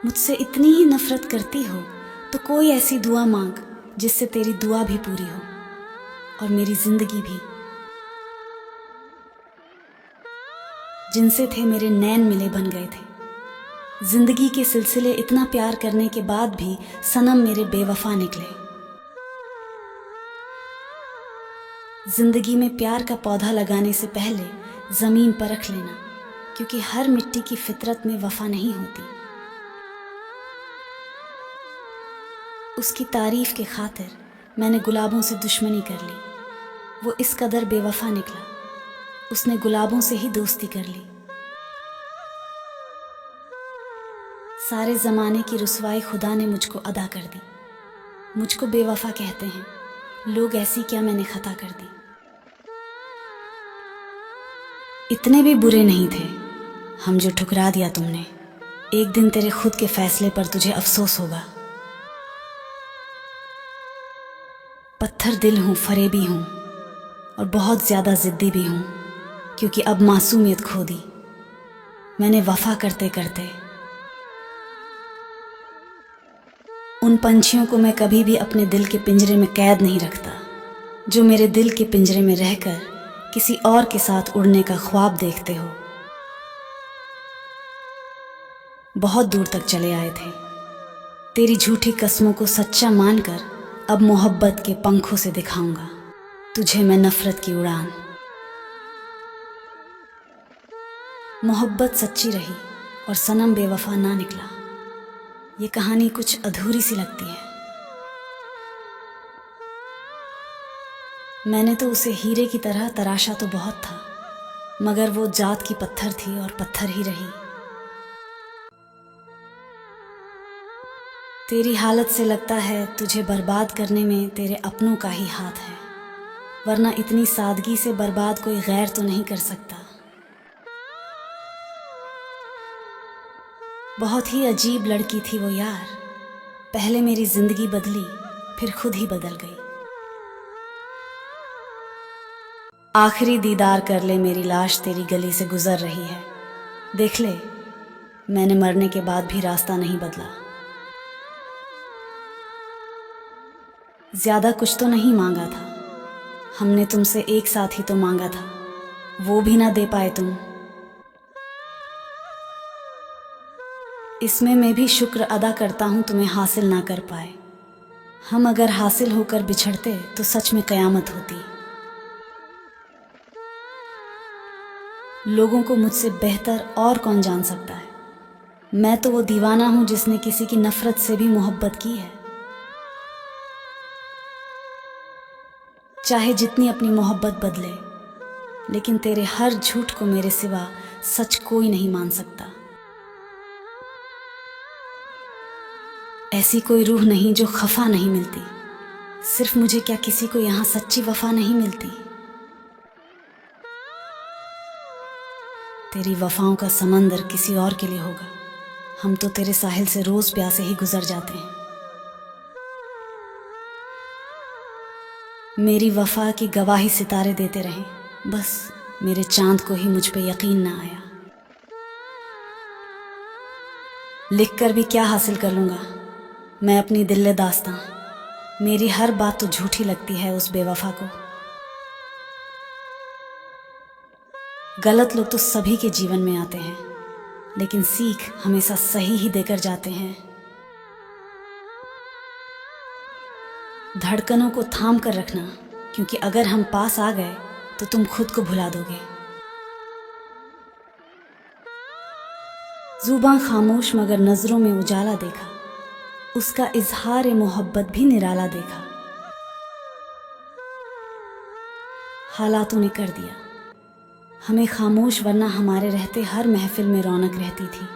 मुझसे इतनी ही नफरत करती हो तो कोई ऐसी दुआ मांग जिससे तेरी दुआ भी पूरी हो और मेरी जिंदगी भी। जिनसे थे मेरे नैन मिले बन गए थे। जिंदगी के सिलसिले इतना प्यार करने के बाद भी सनम मेरे बेवफा निकले। जिंदगी में प्यार का पौधा लगाने से पहले जमीन परख लेना, क्योंकि हर मिट्टी की फितरत में वफा नहीं होती। उसकी तारीफ के खातिर मैंने गुलाबों से दुश्मनी कर ली। वो इस कदर बेवफा निकला, उसने गुलाबों से ही दोस्ती कर ली। सारे ज़माने की रुसवाई खुदा ने मुझको अदा कर दी। मुझको बेवफा कहते हैं लोग, ऐसी क्या मैंने खता कर दी। इतने भी बुरे नहीं थे हम जो ठुकरा दिया तुमने। एक दिन तेरे खुद के फैसले पर तुझे अफसोस होगा। पत्थर दिल हूँ, फरेबी हूँ और बहुत ज़्यादा ज़िद्दी भी हूँ, क्योंकि अब मासूमियत खो दी मैंने वफा करते करते। उन पंछियों को मैं कभी भी अपने दिल के पिंजरे में कैद नहीं रखता, जो मेरे दिल के पिंजरे में रहकर किसी और के साथ उड़ने का ख्वाब देखते हो। बहुत दूर तक चले आए थे, तेरी झूठी कस्मों को सच्चा मानकर अब मोहब्बत के पंखों से दिखाऊंगा तुझे मैं नफरत की उड़ान। मोहब्बत सच्ची रही और सनम बेवफा ना निकला। ये कहानी कुछ अधूरी सी लगती है। मैंने तो उसे हीरे की तरह तराशा तो बहुत था, मगर वो जात की पत्थर थी और पत्थर ही रही। तेरी हालत से लगता है तुझे बर्बाद करने में तेरे अपनों का ही हाथ है, वरना इतनी सादगी से बर्बाद कोई गैर तो नहीं कर सकता। बहुत ही अजीब लड़की थी वो यार, पहले मेरी जिंदगी बदली फिर खुद ही बदल गई। आखिरी दीदार कर ले, मेरी लाश तेरी गली से गुजर रही है। देख ले, मैंने मरने के बाद भी रास्ता नहीं बदला। ज्यादा कुछ तो नहीं मांगा था, हमने तुमसे एक साथ ही तो मांगा था, वो भी ना दे पाए तुम। इसमें मैं भी शुक्र अदा करता हूं तुम्हें हासिल ना कर पाए। हम अगर हासिल होकर बिछड़ते तो सच में कयामत होती। लोगों को मुझसे बेहतर और कौन जान सकता है। मैं तो वो दीवाना हूं जिसने किसी की नफरत से भी मोहब्बत की है। चाहे जितनी अपनी मोहब्बत बदले, लेकिन तेरे हर झूठ को मेरे सिवा सच कोई नहीं मान सकता। ऐसी कोई रूह नहीं जो खफा नहीं मिलती। सिर्फ मुझे क्या, किसी को यहाँ सच्ची वफा नहीं मिलती। तेरी वफाओं का समंदर किसी और के लिए होगा, हम तो तेरे साहिल से रोज प्यासे ही गुजर जाते हैं। मेरी वफा की गवाही सितारे देते रहे, बस मेरे चांद को ही मुझ पे यकीन ना आया। लिख कर भी क्या हासिल कर लूँगा मैं अपनी दिल दास्तां। मेरी हर बात तो झूठी लगती है उस बेवफा को। गलत लोग तो सभी के जीवन में आते हैं, लेकिन सीख हमेशा सही ही देकर जाते हैं। धड़कनों को थाम कर रखना, क्योंकि अगर हम पास आ गए तो तुम खुद को भुला दोगे। जुबां खामोश मगर नजरों में उजाला देखा, उसका इजहार मोहब्बत भी निराला देखा। हालातों ने कर दिया हमें खामोश, वरना हमारे रहते हर महफिल में रौनक रहती थी।